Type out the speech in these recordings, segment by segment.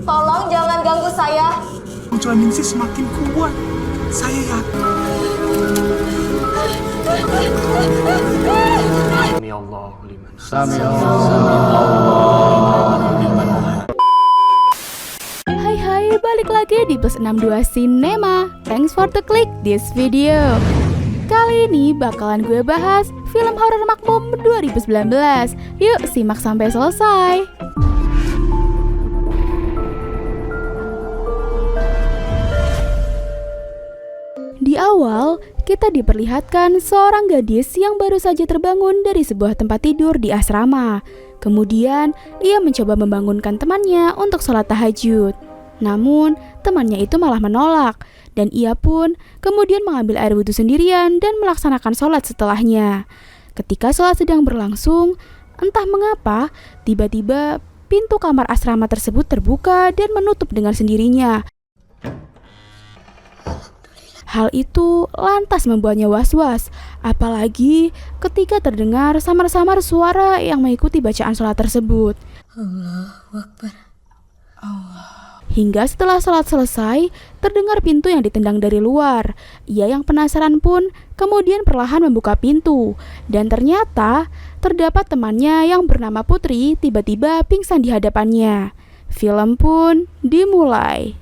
Tolong jangan ganggu saya. Pukulan Ningsih semakin kuat. Saya yakin. Sami Allahu liman. Sami Allahu liman. Hai, balik lagi di Plus 62 Cinema. Thanks for the click this video. Kali ini bakalan gue bahas film horor Makmum 2019. Yuk simak sampai selesai. Di awal, kita diperlihatkan seorang gadis yang baru saja terbangun dari sebuah tempat tidur di asrama. Kemudian, ia mencoba membangunkan temannya untuk sholat tahajud. Namun, temannya itu malah menolak, dan ia pun kemudian mengambil air wudhu sendirian dan melaksanakan sholat setelahnya. Ketika sholat sedang berlangsung, entah mengapa, tiba-tiba pintu kamar asrama tersebut terbuka dan menutup dengan sendirinya. Hal itu lantas membuatnya was-was, apalagi ketika terdengar samar-samar suara yang mengikuti bacaan sholat tersebut. Allahu Akbar. Hingga setelah sholat selesai, terdengar pintu yang ditendang dari luar. Ia yang penasaran pun kemudian perlahan membuka pintu. Dan ternyata terdapat temannya yang bernama Putri tiba-tiba pingsan di hadapannya. Film pun dimulai.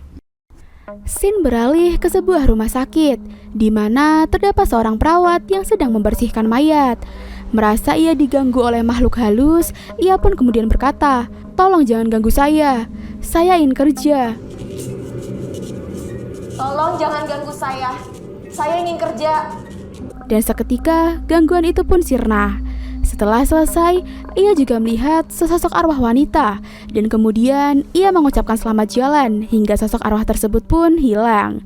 Scene beralih ke sebuah rumah sakit, di mana terdapat seorang perawat yang sedang membersihkan mayat. Merasa ia diganggu oleh makhluk halus, ia pun kemudian berkata, "Tolong jangan ganggu saya ingin kerja." Tolong jangan ganggu saya ingin kerja. Dan seketika gangguan itu pun sirna. Setelah selesai, ia juga melihat sesosok arwah wanita, dan kemudian ia mengucapkan selamat jalan hingga sosok arwah tersebut pun hilang.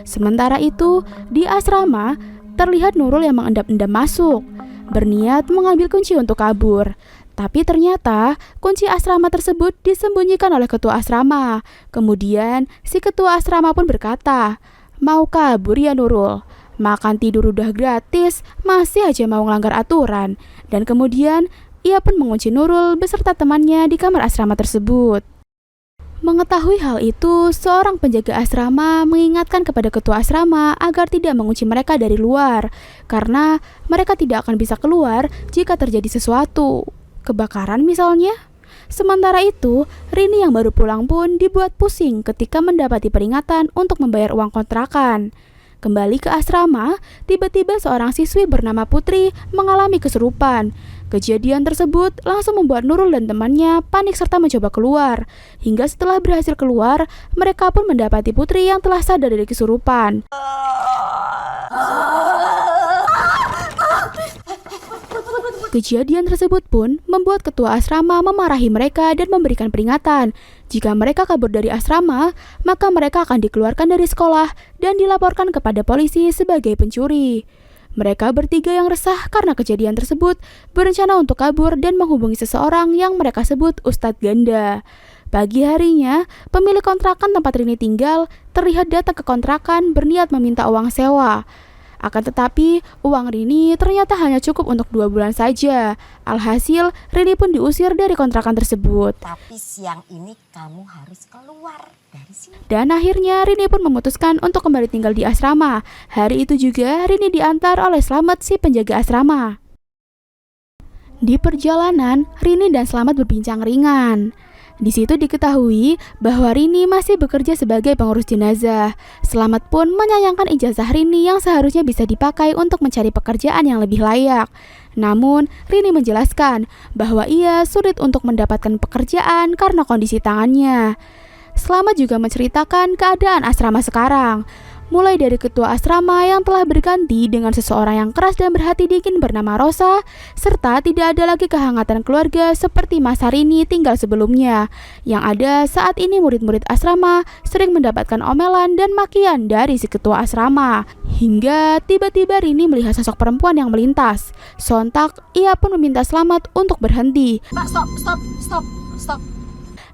Sementara itu, di asrama, terlihat Nurul yang mengendap-endap masuk, berniat mengambil kunci untuk kabur. Tapi ternyata kunci asrama tersebut disembunyikan oleh ketua asrama. Kemudian si ketua asrama pun berkata, "Mau kabur ya Nurul? Makan tidur udah gratis, masih aja mau ngelanggar aturan." Dan kemudian ia pun mengunci Nurul beserta temannya di kamar asrama tersebut. Mengetahui hal itu, seorang penjaga asrama mengingatkan kepada ketua asrama agar tidak mengunci mereka dari luar, karena mereka tidak akan bisa keluar jika terjadi sesuatu. Kebakaran misalnya. Sementara itu, Rini yang baru pulang pun dibuat pusing ketika mendapati peringatan untuk membayar uang kontrakan. Kembali ke asrama, tiba-tiba seorang siswi bernama Putri mengalami kesurupan. Kejadian tersebut langsung membuat Nurul dan temannya panik serta mencoba keluar. Hingga setelah berhasil keluar, mereka pun mendapati Putri yang telah sadar dari kesurupan. Kejadian tersebut pun membuat ketua asrama memarahi mereka dan memberikan peringatan. Jika mereka kabur dari asrama, maka mereka akan dikeluarkan dari sekolah dan dilaporkan kepada polisi sebagai pencuri. Mereka bertiga yang resah karena kejadian tersebut berencana untuk kabur dan menghubungi seseorang yang mereka sebut Ustadz Ganda. Pagi harinya, pemilik kontrakan tempat Rini tinggal terlihat datang ke kontrakan berniat meminta uang sewa. Akan tetapi, uang Rini ternyata hanya cukup untuk 2 bulan saja. Alhasil, Rini pun diusir dari kontrakan tersebut. Tapi siang ini kamu harus keluar dari sini. Dan akhirnya Rini pun memutuskan untuk kembali tinggal di asrama. Hari itu juga Rini diantar oleh Slamet si penjaga asrama. Di perjalanan, Rini dan Slamet berbincang ringan. Di situ diketahui bahwa Rini masih bekerja sebagai pengurus jenazah. Slamet pun menyayangkan ijazah Rini yang seharusnya bisa dipakai untuk mencari pekerjaan yang lebih layak. Namun, Rini menjelaskan bahwa ia sulit untuk mendapatkan pekerjaan karena kondisi tangannya. Slamet juga menceritakan keadaan asrama sekarang. Mulai dari ketua asrama yang telah berganti dengan seseorang yang keras dan berhati dingin bernama Rosa, serta tidak ada lagi kehangatan keluarga seperti masa Rini tinggal sebelumnya. Yang ada saat ini murid-murid asrama sering mendapatkan omelan dan makian dari si ketua asrama. Hingga tiba-tiba Rini melihat sosok perempuan yang melintas. Sontak, ia pun meminta Slamet untuk berhenti. Pak, stop.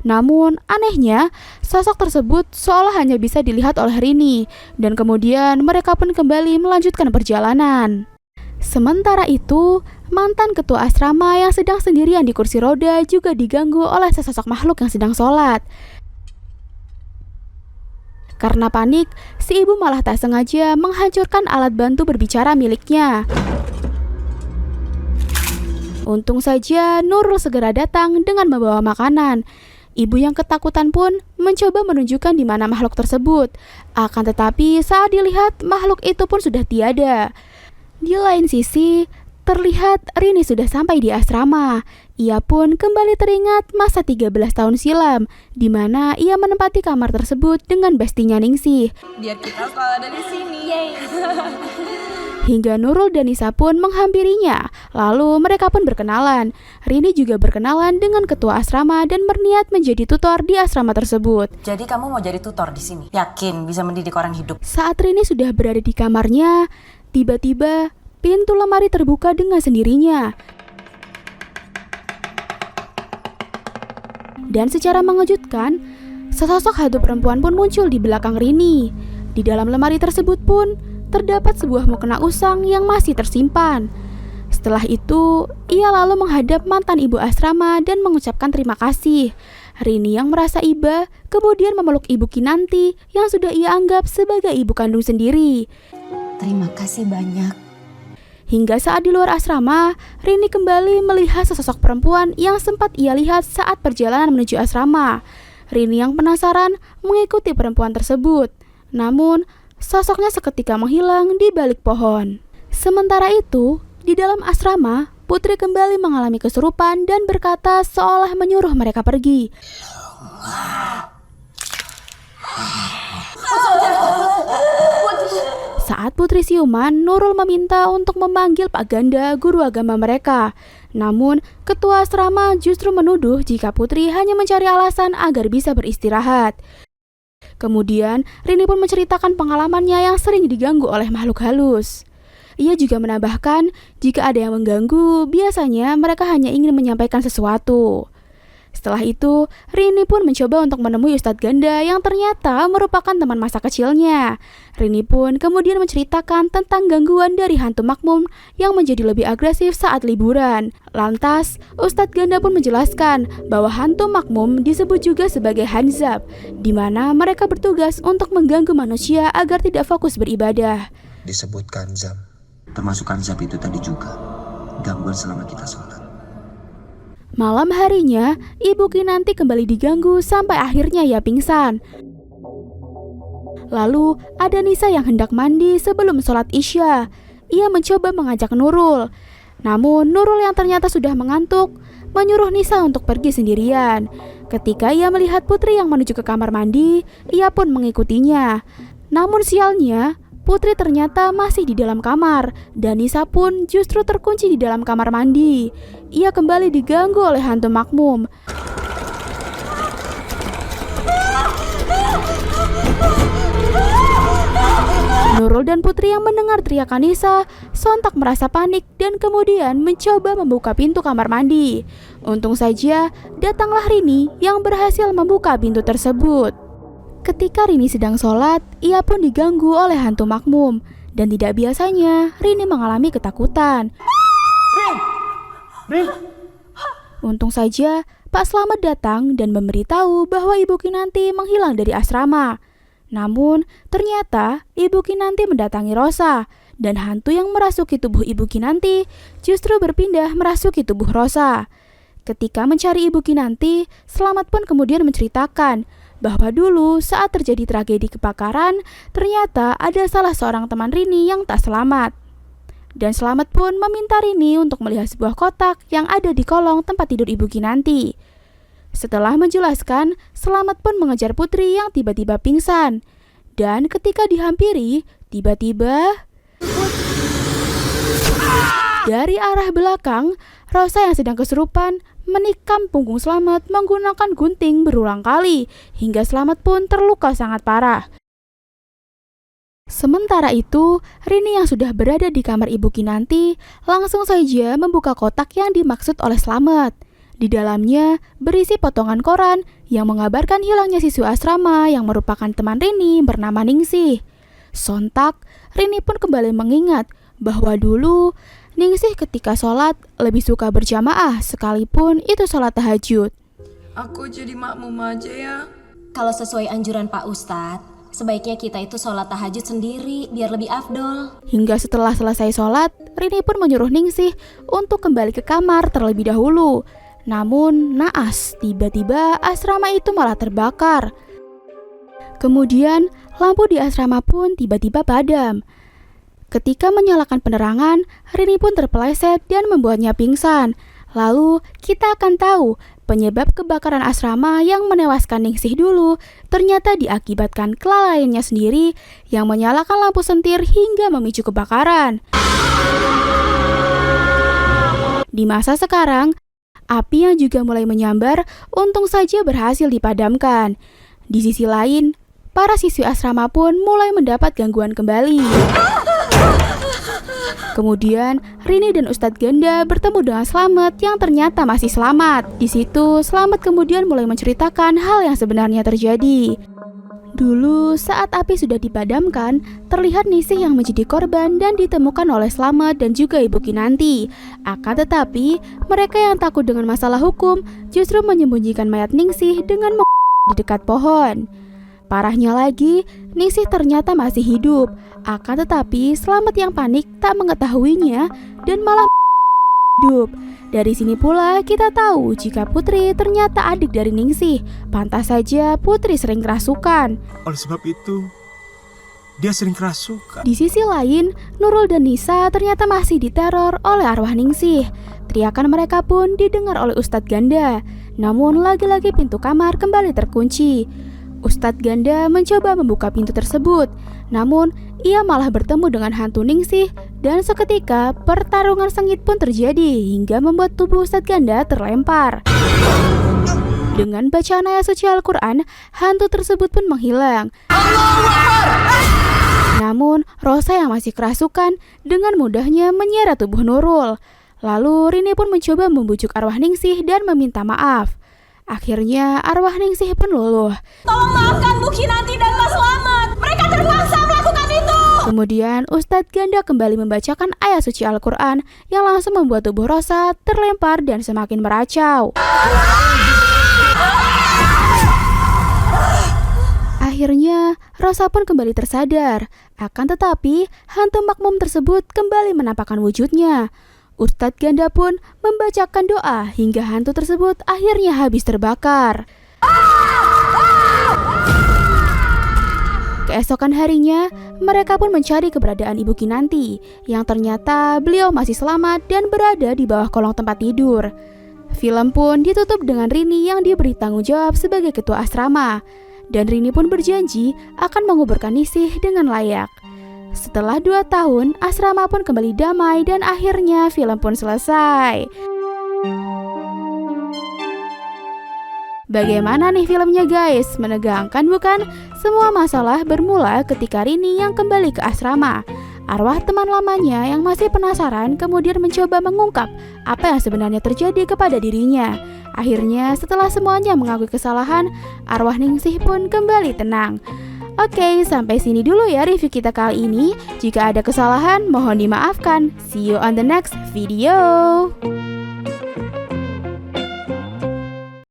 Namun, anehnya, sosok tersebut seolah hanya bisa dilihat oleh Rini, dan kemudian mereka pun kembali melanjutkan perjalanan. Sementara itu, mantan ketua asrama yang sedang sendirian di kursi roda juga diganggu oleh sesosok makhluk yang sedang sholat. Karena panik, si ibu malah tak sengaja menghancurkan alat bantu berbicara miliknya. Untung saja Nurul segera datang dengan membawa makanan. Ibu yang ketakutan pun mencoba menunjukkan di mana makhluk tersebut. Akan tetapi saat dilihat, makhluk itu pun sudah tiada. Di lain sisi, terlihat Rini sudah sampai di asrama. Ia pun kembali teringat masa 13 tahun silam, di mana ia menempati kamar tersebut dengan bestinya Ningsih. Biar kita selalu ada di sini. Hingga Nurul dan Nisa pun menghampirinya. Lalu mereka pun berkenalan. Rini juga berkenalan dengan ketua asrama dan berniat menjadi tutor di asrama tersebut. Jadi kamu mau jadi tutor di sini? Yakin bisa mendidik orang hidup? Saat Rini sudah berada di kamarnya, tiba-tiba pintu lemari terbuka dengan sendirinya. Dan secara mengejutkan, sesosok hantu perempuan pun muncul di belakang Rini. Di dalam lemari tersebut pun terdapat sebuah mukena usang yang masih tersimpan. Setelah itu, ia lalu menghadap mantan ibu asrama dan mengucapkan terima kasih. Rini yang merasa iba, kemudian memeluk ibu Kinanti yang sudah ia anggap sebagai ibu kandung sendiri. Terima kasih banyak. Hingga saat di luar asrama, Rini kembali melihat sesosok perempuan yang sempat ia lihat saat perjalanan menuju asrama. Rini yang penasaran mengikuti perempuan tersebut. Namun, sosoknya seketika menghilang di balik pohon. Sementara itu, di dalam asrama, Putri kembali mengalami kesurupan dan berkata seolah menyuruh mereka pergi. Saat Putri siuman, Nurul meminta untuk memanggil Pak Ganda, guru agama mereka. Namun, ketua asrama justru menuduh jika Putri hanya mencari alasan agar bisa beristirahat. Kemudian, Rini pun menceritakan pengalamannya yang sering diganggu oleh makhluk halus. Ia juga menambahkan, jika ada yang mengganggu, biasanya mereka hanya ingin menyampaikan sesuatu. Setelah itu, Rini pun mencoba untuk menemui Ustadz Ganda yang ternyata merupakan teman masa kecilnya. Rini pun kemudian menceritakan tentang gangguan dari hantu makmum yang menjadi lebih agresif saat liburan. Lantas, Ustadz Ganda pun menjelaskan bahwa hantu makmum disebut juga sebagai hanzab, di mana mereka bertugas untuk mengganggu manusia agar tidak fokus beribadah. Disebut kanzab, termasuk kanzab itu tadi juga gangguan selama kita sholat. Malam harinya, Ibu Kinanti kembali diganggu sampai akhirnya ia pingsan. Lalu, ada Nisa yang hendak mandi sebelum sholat Isya. Ia mencoba mengajak Nurul. Namun, Nurul yang ternyata sudah mengantuk, menyuruh Nisa untuk pergi sendirian. Ketika ia melihat Putri yang menuju ke kamar mandi, ia pun mengikutinya. Namun sialnya, Putri ternyata masih di dalam kamar, dan Nisa pun justru terkunci di dalam kamar mandi. Ia kembali diganggu oleh hantu makmum. Nurul dan Putri yang mendengar teriakan Nisa sontak merasa panik dan kemudian mencoba membuka pintu kamar mandi. Untung saja datanglah Rini yang berhasil membuka pintu tersebut. Ketika Rini sedang sholat, ia pun diganggu oleh hantu makmum. Dan tidak biasanya, Rini mengalami ketakutan. Untung saja, Pak Slamet datang dan memberitahu bahwa Ibu Kinanti menghilang dari asrama. Namun, ternyata Ibu Kinanti mendatangi Rosa. Dan hantu yang merasuki tubuh Ibu Kinanti justru berpindah merasuki tubuh Rosa. Ketika mencari Ibu Kinanti, Slamet pun kemudian menceritakan bahwa dulu saat terjadi tragedi kebakaran, ternyata ada salah seorang teman Rini yang tak selamat. Dan Slamet pun meminta Rini untuk melihat sebuah kotak yang ada di kolong tempat tidur Ibu Kinanti. Setelah menjelaskan, Slamet pun mengejar Putri yang tiba-tiba pingsan. Dan ketika dihampiri, tiba-tiba dari arah belakang, Rosa yang sedang kesurupan menikam punggung Slamet menggunakan gunting berulang kali, hingga Slamet pun terluka sangat parah. Sementara itu, Rini yang sudah berada di kamar Ibu Kinanti langsung saja membuka kotak yang dimaksud oleh Slamet. Di dalamnya berisi potongan koran yang mengabarkan hilangnya siswa asrama yang merupakan teman Rini bernama Ningsih. Sontak, Rini pun kembali mengingat bahwa dulu Ningsih ketika sholat lebih suka berjamaah sekalipun itu sholat tahajud. Aku jadi makmum aja ya. Kalau sesuai anjuran Pak Ustadz, sebaiknya kita itu sholat tahajud sendiri biar lebih afdol. Hingga setelah selesai sholat, Rini pun menyuruh Ningsih untuk kembali ke kamar terlebih dahulu. Namun naas, tiba-tiba asrama itu malah terbakar. Kemudian lampu di asrama pun tiba-tiba padam. Ketika menyalakan penerangan, Rini pun terpeleset dan membuatnya pingsan. Lalu kita akan tahu penyebab kebakaran asrama yang menewaskan Ningsih dulu ternyata diakibatkan kelalaiannya sendiri yang menyalakan lampu sentir hingga memicu kebakaran. Di masa sekarang, api yang juga mulai menyambar untung saja berhasil dipadamkan. Di sisi lain, para siswi asrama pun mulai mendapat gangguan kembali. Kemudian, Rini dan Ustadz Ganda bertemu dengan Slamet yang ternyata masih selamat. Di situ, Slamet kemudian mulai menceritakan hal yang sebenarnya terjadi. Dulu, saat api sudah dipadamkan, terlihat Ningsih yang menjadi korban dan ditemukan oleh Slamet dan juga Ibu Kinanti. Akan tetapi, mereka yang takut dengan masalah hukum justru menyembunyikan mayat Ningsih dengan di dekat pohon. Parahnya lagi, Ningsih ternyata masih hidup. Akan tetapi, Slamet yang panik tak mengetahuinya dan malah hidup. Dari sini pula kita tahu jika Putri ternyata adik dari Ningsih. Pantas saja Putri sering kerasukan. Oleh sebab itu, dia sering kerasukan. Di sisi lain, Nurul dan Nisa ternyata masih diteror oleh arwah Ningsih. Teriakan mereka pun didengar oleh Ustadz Ganda. Namun lagi-lagi pintu kamar kembali terkunci. Ustadz Ganda mencoba membuka pintu tersebut, namun ia malah bertemu dengan hantu Ningsih dan seketika pertarungan sengit pun terjadi hingga membuat tubuh Ustadz Ganda terlempar. Dengan bacaan ayat suci Al-Quran, hantu tersebut pun menghilang. Namun Rosa yang masih kerasukan dengan mudahnya menyeret tubuh Nurul. Lalu Rini pun mencoba membujuk arwah Ningsih dan meminta maaf. Akhirnya arwah Ningsih pun luluh. Tolong maafkan Bu Kinanti dan Mas Slamet. Mereka terpaksa melakukan itu. Kemudian Ustadz Ganda kembali membacakan ayat suci Al-Quran yang langsung membuat tubuh Rosa terlempar dan semakin meracau. Akhirnya Rosa pun kembali tersadar. Akan tetapi hantu makmum tersebut kembali menampakkan wujudnya. Ustadz Ganda pun membacakan doa hingga hantu tersebut akhirnya habis terbakar. Keesokan harinya, mereka pun mencari keberadaan Ibu Kinanti, yang ternyata beliau masih selamat dan berada di bawah kolong tempat tidur. Film pun ditutup dengan Rini yang diberi tanggung jawab sebagai ketua asrama, dan Rini pun berjanji akan menguburkan Ningsih dengan layak. Setelah 2 tahun, asrama pun kembali damai dan akhirnya film pun selesai. Bagaimana nih filmnya guys? Menegangkan bukan? Semua masalah bermula ketika Rini yang kembali ke asrama. Arwah teman lamanya yang masih penasaran kemudian mencoba mengungkap apa yang sebenarnya terjadi kepada dirinya. Akhirnya setelah semuanya mengakui kesalahan, arwah Ningsih pun kembali tenang. Oke, sampai sini dulu ya review kita kali ini. Jika ada kesalahan, mohon dimaafkan. See you on the next video.